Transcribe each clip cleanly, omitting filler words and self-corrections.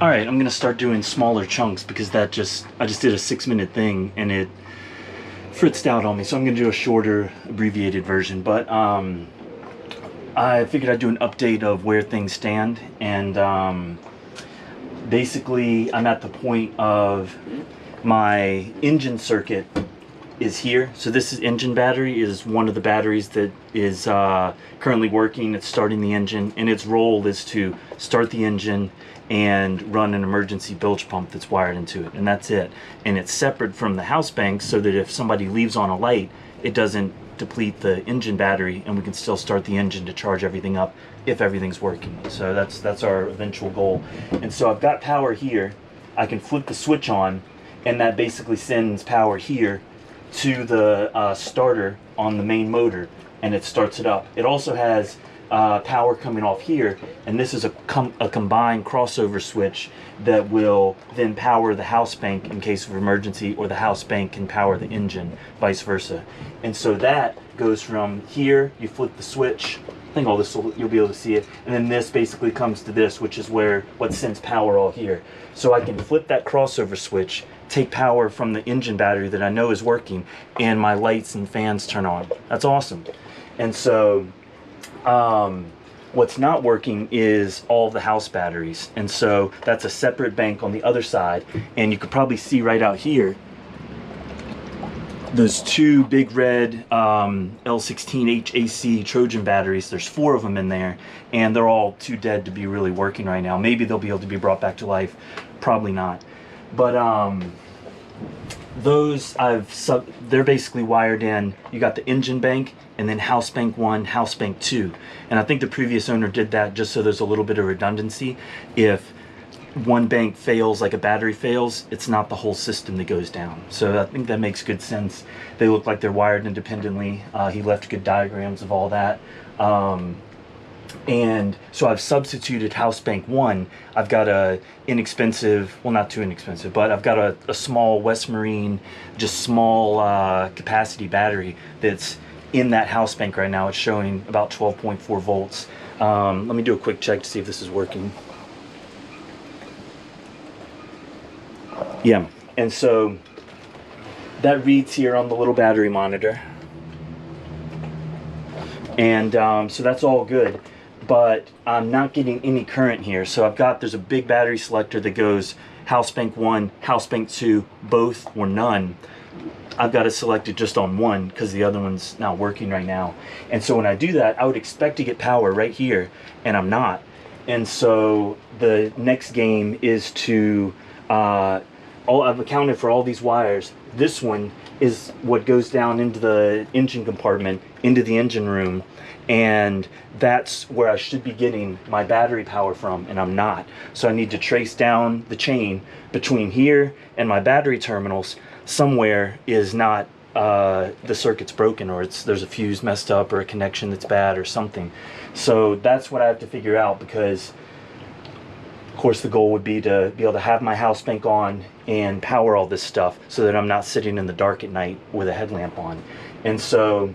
All right, I'm gonna start doing smaller chunks because I just did a 6-minute thing and it fritzed out on me. So I'm gonna do a shorter, abbreviated version. But I figured I'd do an update of where things stand, and basically I'm at the point of my engine circuit is here. So this is engine battery, is one of the batteries that is currently working. It's starting the engine, and its role is to start the engine and run an emergency bilge pump that's wired into it, and that's it. And it's separate from the house bank so that if somebody leaves on a light, it doesn't deplete the engine battery, and we can still start the engine to charge everything up if everything's working. So that's our eventual goal. And so I've got power here. I can flip the switch on, and that basically sends power here to the starter on the main motor, and it starts it up. It also has power coming off here, and this is a combined crossover switch that will then power the house bank in case of emergency, or the house bank can power the engine, vice versa. And so that goes from here, you flip the switch, I think all this you'll be able to see it, and then this basically comes to this, which is what sends power all here. So I can flip that crossover switch, take power from the engine battery that I know is working, and my lights and fans turn on. That's awesome. And so what's not working is all of the house batteries, and so that's a separate bank on the other side. And you could probably see right out here those two big red L16 HAC Trojan batteries. There's 4 of them in there, and they're all too dead to be really working right now. Maybe they'll be able to be brought back to life, probably not. But those they're basically wired in. You got the engine bank, and then house bank 1, house bank 2. And I think the previous owner did that just so there's a little bit of redundancy. If one bank fails, like a battery fails, it's not the whole system that goes down. So I think that makes good sense. They look like they're wired independently. He left good diagrams of all that. And so I've substituted house bank 1. I've got a inexpensive, well, not too inexpensive, but I've got a small West Marine, just small capacity battery that's in that house bank right now. It's showing about 12.4 volts. Let me do a quick check to see if this is working. Yeah, and so that reads here on the little battery monitor. And so that's all good, but I'm not getting any current here. So there's a big battery selector that goes house bank 1, house bank 2, both or none. I've got it selected just on 1 because the other one's not working right now. And so when I do that, I would expect to get power right here, and I'm not. And so the next game is to I've accounted for all these wires. This one is what goes down into the engine compartment, into the engine room, and that's where I should be getting my battery power from, and I'm not. So I need to trace down the chain between here and my battery terminals. Somewhere is not the circuit's broken, or there's a fuse messed up, or a connection that's bad, or something. So that's what I have to figure out, because of course the goal would be to be able to have my house bank on and power all this stuff so that I'm not sitting in the dark at night with a headlamp on. And so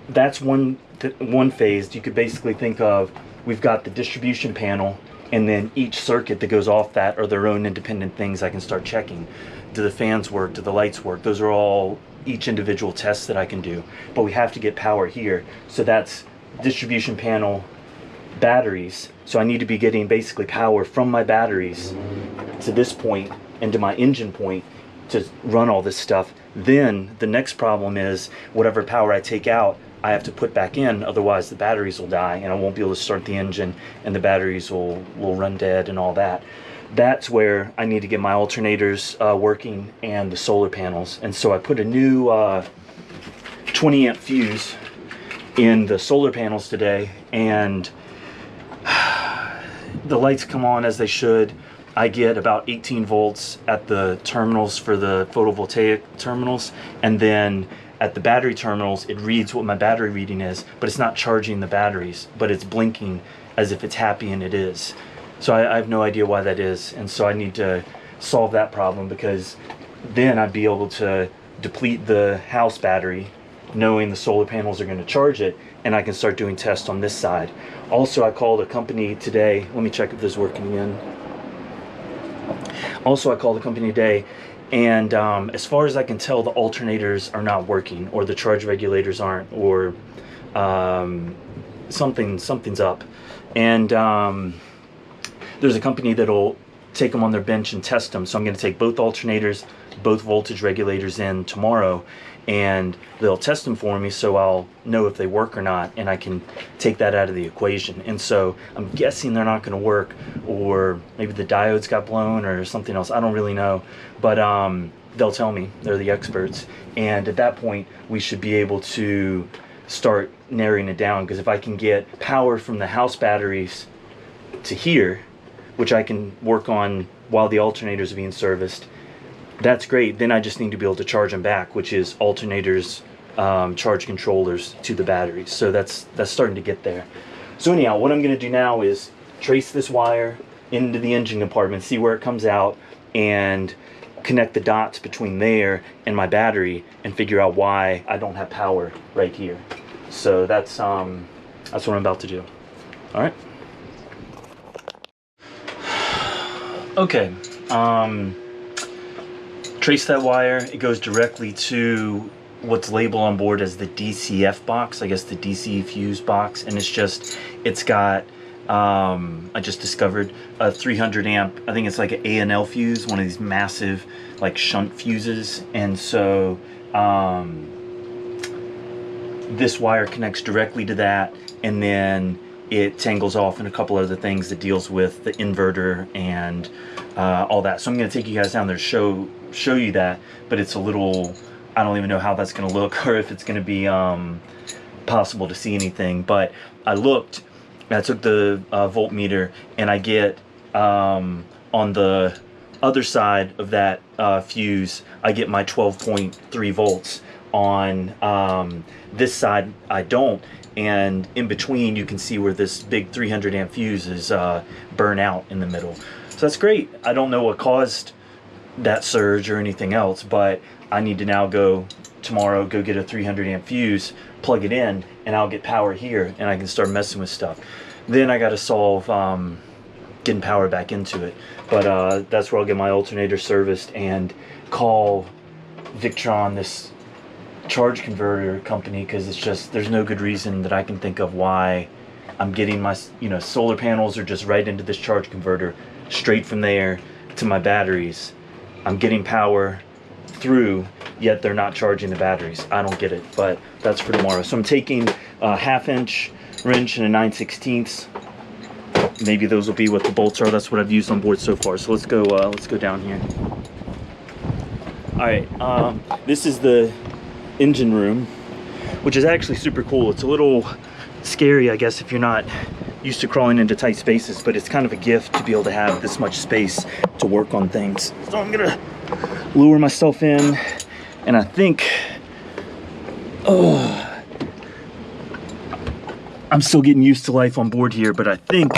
that's one phase. You could basically think of, we've got the distribution panel, and then each circuit that goes off that are their own independent things I can start checking. Do the fans work? Do the lights work? Those are all each individual tests that I can do. But we have to get power here. So that's distribution panel, batteries. So I need to be getting basically power from my batteries to this point and to my engine point to run all this stuff. Then the next problem is whatever power I take out, I have to put back in, otherwise the batteries will die and I won't be able to start the engine, and the batteries will run dead and all that. That's where I need to get my alternators working, and the solar panels. And so I put a new 20 amp fuse in the solar panels today, and the lights come on as they should. I get about 18 volts at the terminals for the photovoltaic terminals, and then at the battery terminals it reads what my battery reading is, but it's not charging the batteries, but it's blinking as if it's happy, and it is. So I have no idea why that is, and so I need to solve that problem, because then I'd be able to deplete the house battery knowing the solar panels are going to charge it, and I can start doing tests on this side. Also, I called a company today. Let me check if this is working again. Also, I called the company today, and as far as I can tell, the alternators are not working, or the charge regulators aren't, or something's up. And there's a company that'll take them on their bench and test them. So I'm going to take both alternators, both voltage regulators in tomorrow, and they'll test them for me, so I'll know if they work or not, and I can take that out of the equation. And so I'm guessing they're not going to work, or maybe the diodes got blown or something else. I don't really know, but they'll tell me. They're the experts, and at that point we should be able to start narrowing it down, because if I can get power from the house batteries to here, which I can work on while the alternators are being serviced, that's great. Then I just need to be able to charge them back, which is alternators, charge controllers to the batteries. So that's starting to get there. So anyhow, what I'm going to do now is trace this wire into the engine compartment, see where it comes out, and connect the dots between there and my battery, and figure out why I don't have power right here. So that's what I'm about to do. All right. Okay. Trace that wire. It goes directly to what's labeled on board as the DCF box, I guess the DC fuse box, and it's got I just discovered a 300 amp, I think it's like an A&L fuse, one of these massive like shunt fuses, and so this wire connects directly to that, and then it tangles off in a couple other things that deals with the inverter and all that. So I'm going to take you guys down there to show you that, but it's a little, I don't even know how that's going to look, or if it's going to be possible to see anything. But I looked, I took the voltmeter, and I get on the other side of that fuse, I get my 12.3 volts. On this side I don't, and in between you can see where this big 300 amp fuse is burnt out in the middle. So that's great. I don't know what caused that surge or anything else, but I need to now go tomorrow, go get a 300 amp fuse, plug it in, and I'll get power here, and I can start messing with stuff. Then I got to solve getting power back into it, but that's where I'll get my alternator serviced and call Victron, this charge converter company, because it's just, there's no good reason that I can think of why I'm getting my, solar panels are just right into this charge converter, straight from there to my batteries. I'm getting power through, yet they're not charging the batteries. I don't get it, but that's for tomorrow. So I'm taking a 1/2 inch wrench and a 9/16. Maybe those will be what the bolts are. That's what I've used on board so far. So let's go down here. All right, this is the engine room, which is actually super cool. It's a little scary, I guess, if you're not used to crawling into tight spaces, but it's kind of a gift to be able to have this much space to work on things. So I'm gonna lure myself in, and I think, I'm still getting used to life on board here, but I think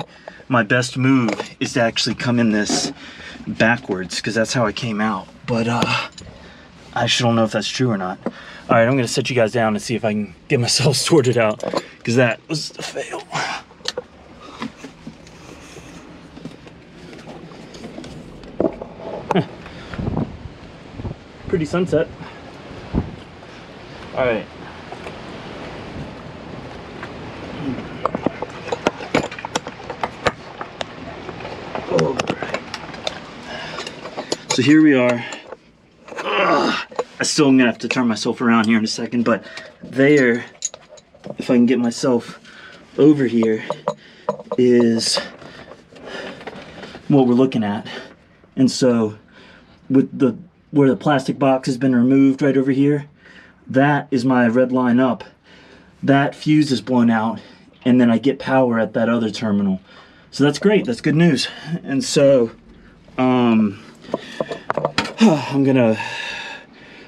my best move is to actually come in this backwards, because that's how I came out. But I actually don't know if that's true or not. All right, I'm gonna set you guys down and see if I can get myself sorted out, because that was a fail. Pretty sunset. All right. All right. So here we are. I still am gonna have to turn myself around here in a second, but there, if I can get myself over here, is what we're looking at. And so with the where the plastic box has been removed right over here, that is my red line up. That fuse is blown out, and then I get power at that other terminal. So that's great, that's good news. And so I'm gonna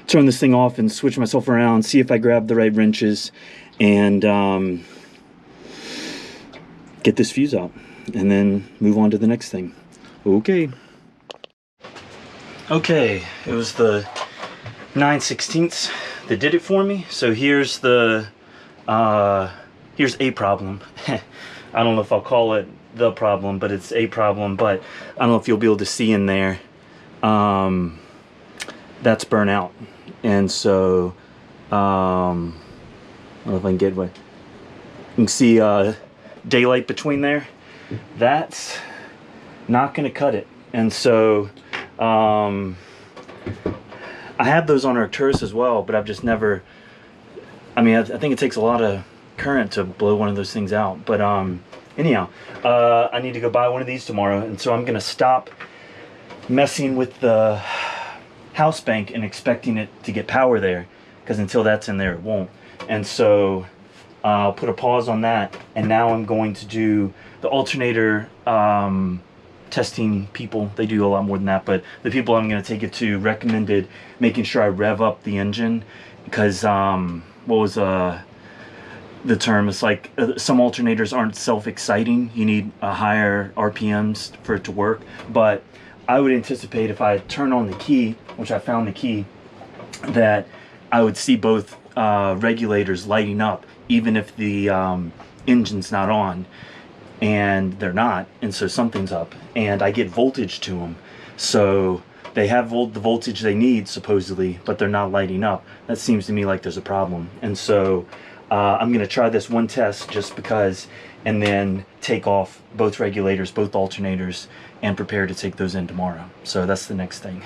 turn this thing off and switch myself around, see if I grab the right wrenches, and get this fuse out, and then move on to the next thing. Okay. Okay, it was the 9/16 that did it for me. So here's the here's a problem. I don't know if I'll call it the problem, but it's a problem. But I don't know if you'll be able to see in there. That's burnt out, and so I don't know if I can get what you can see. Daylight between there. That's not going to cut it, and so I have those on Arcturus as well, but I've just never. I mean, I think it takes a lot of current to blow one of those things out. But anyhow, I need to go buy one of these tomorrow, and so I'm gonna stop messing with the house bank and expecting it to get power there, because until that's in there, it won't. And so I'll put a pause on that, and now I'm going to do the alternator testing people. They do a lot more than that, but the people I'm going to take it to recommended making sure I rev up the engine, because what was the term? It's like some alternators aren't self-exciting. You need a higher RPMs for it to work. But I would anticipate if I turn on the key, which I found the key, that I would see both regulators lighting up, even if the engine's not on. And they're not, and so something's up, and I get voltage to them, so they have the voltage they need supposedly, but they're not lighting up. That seems to me like there's a problem. And so I'm going to try this one test just because, and then take off both regulators, both alternators, and prepare to take those in tomorrow. So that's the next thing.